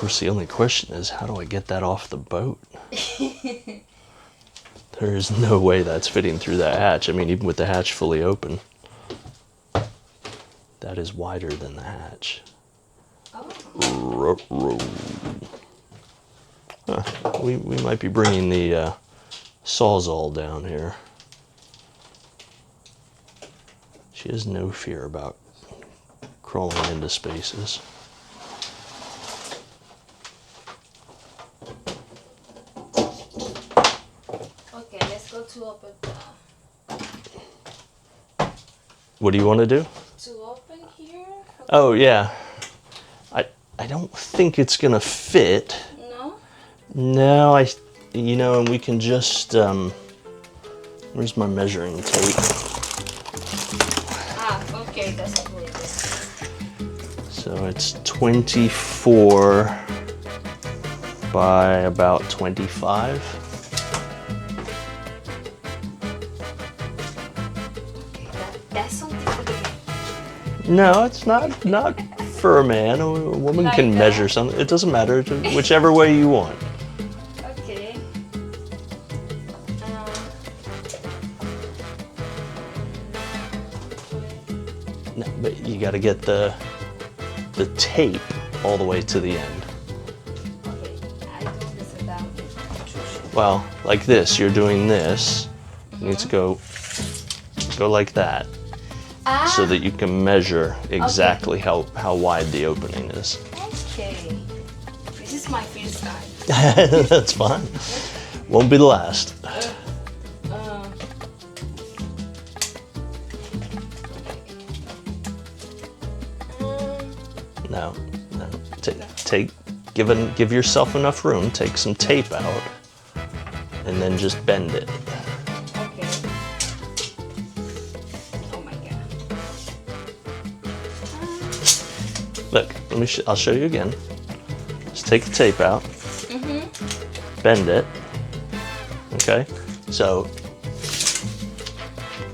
course, the only question is, how do I get that off the boat? There is no way that's fitting through that hatch. I mean, even with the hatch fully open, that is wider than the hatch. Oh. Huh. We might be bringing the Sawzall down here. She has no fear about crawling into spaces. Okay, let's go to open What do you want to do? to open here. Oh, yeah. I don't think it's going to fit. No? No, and we can just, where's my measuring tape? Okay, that's a good. So it's 24 by about 25. That's something for the man. No, it's not for a man. A woman Like can that? measure something. It doesn't matter, whichever way you want. Okay. No, but you got to get the tape all the way to the end. Okay, I don't listen down. Well, like this, you're doing this. You need to go like that, so that you can measure exactly how wide the opening is. Okay. This is my first time. That's fine. Won't be the last. No. Give yourself enough room. Take some tape out, and then just bend it. Okay. Oh my god. Look, I'll show you again. Just take the tape out. Bend it. Okay. So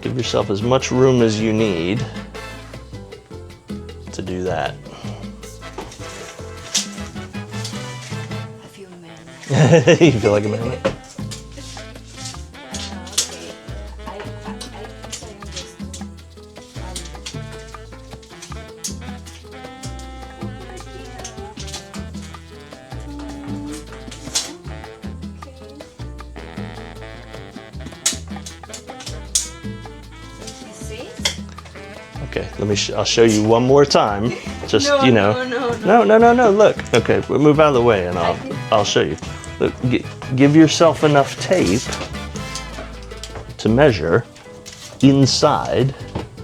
give yourself as much room as you need to do that. I feel man. You feel like a man? Okay. I understand. You see? Okay, I'll show you one more time. Just, No, you know. no. Look. Okay, we'll move out of the way and I'll show you. Look, give yourself enough tape to measure inside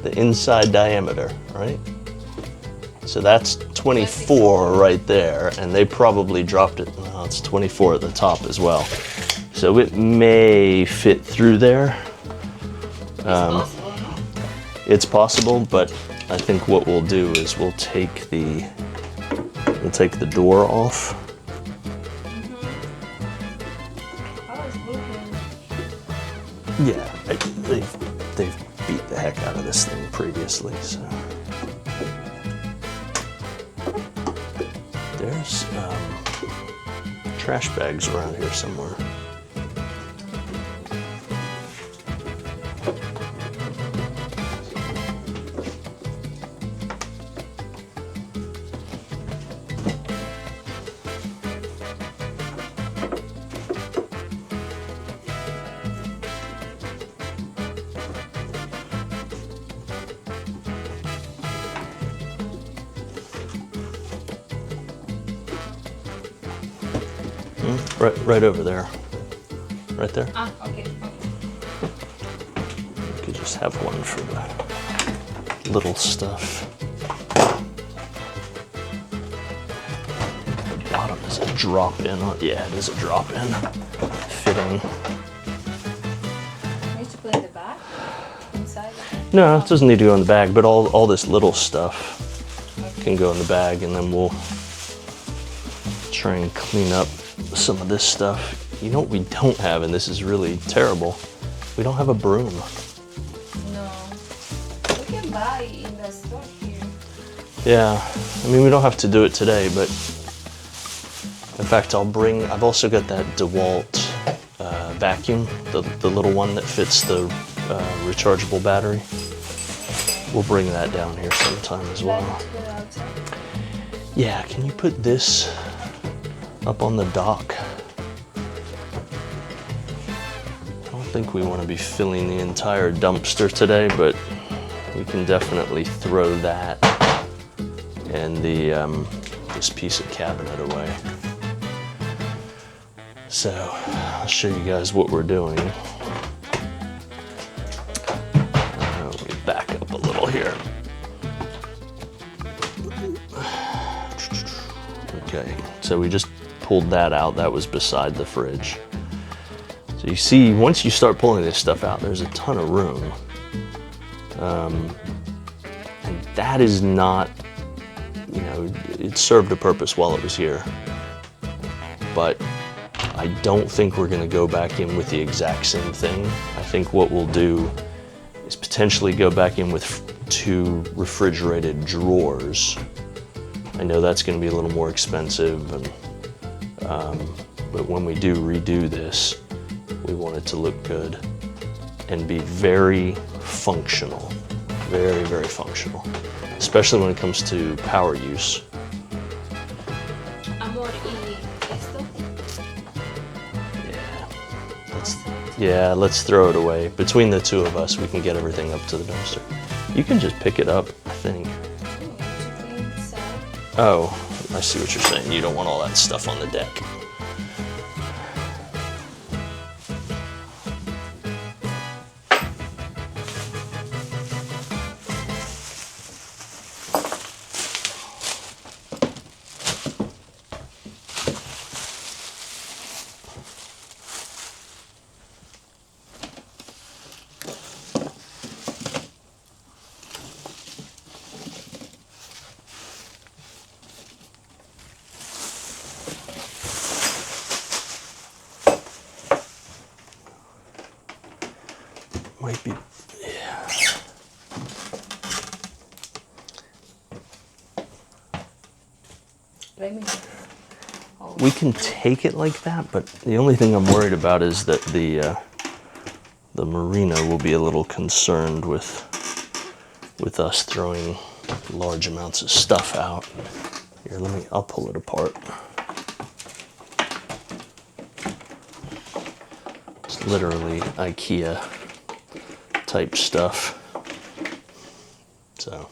the inside diameter, right? So that's 24 right there, and they probably dropped it. Well, it's 24 at the top as well. So it may fit through there. It's possible, but I think what we'll do is we'll take the door off. Yeah, they've beat the heck out of this thing previously, so. There's trash bags around here somewhere. Right over there. Right there. Okay. You could just have one for the little stuff. The bottom is a drop-in. Yeah, it is a drop-in. Fitting. Need to put in the back? Inside? No, it doesn't need to go in the bag, but all this little stuff can go in the bag, and then we'll try and clean up some of this stuff. You know what we don't have, and this is really terrible? We don't have a broom. No. We can buy in the store here. Yeah, I mean, we don't have to do it today, but fact, I've also got that DeWalt vacuum, the little one that fits the rechargeable battery. We'll bring that down here sometime as well. Yeah, can you put this up on the dock? I don't think we want to be filling the entire dumpster today, but we can definitely throw that and this piece of cabinet away. So I'll show you guys what we're doing. Let me back up a little here. Okay, so we just pulled that out. That was beside the fridge. So you see, once you start pulling this stuff out, there's a ton of room. And that is not, you know, it served a purpose while it was here. But I don't think we're gonna go back in with the exact same thing. I think what we'll do is potentially go back in with 2 refrigerated drawers. I know that's gonna be a little more expensive, and, but when we do redo this, we want it to look good and be very functional. Very, very functional, especially when it comes to power use. Amor, ¿y esto? Yeah, let's throw it away. Between the two of us, we can get everything up to the dumpster. You can just pick it up, I think. Oh, I see what you're saying. You don't want all that stuff on the deck. Might be, yeah. We can take it like that, but the only thing I'm worried about is that the marina will be a little concerned with us throwing large amounts of stuff out. Here, I'll pull it apart. It's literally IKEA type stuff. So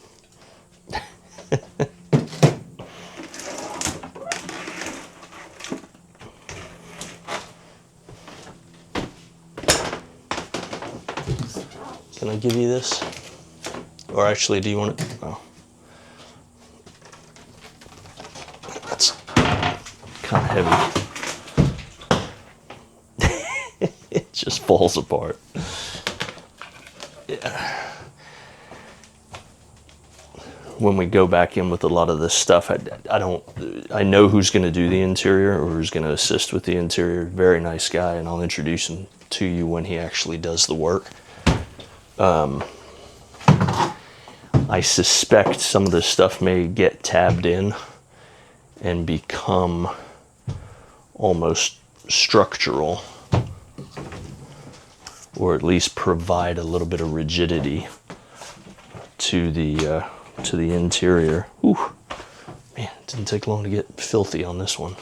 can I give you this? Or actually, do you want it? Oh. That's kind of heavy. It just falls apart. Yeah. When we go back in with a lot of this stuff, I know who's going to do the interior or who's going to assist with the interior. Very nice guy, and I'll introduce him to you when he actually does the work. I suspect some of this stuff may get tabbed in and become almost structural, or at least provide a little bit of rigidity to the interior. Ooh, man, it didn't take long to get filthy on this one.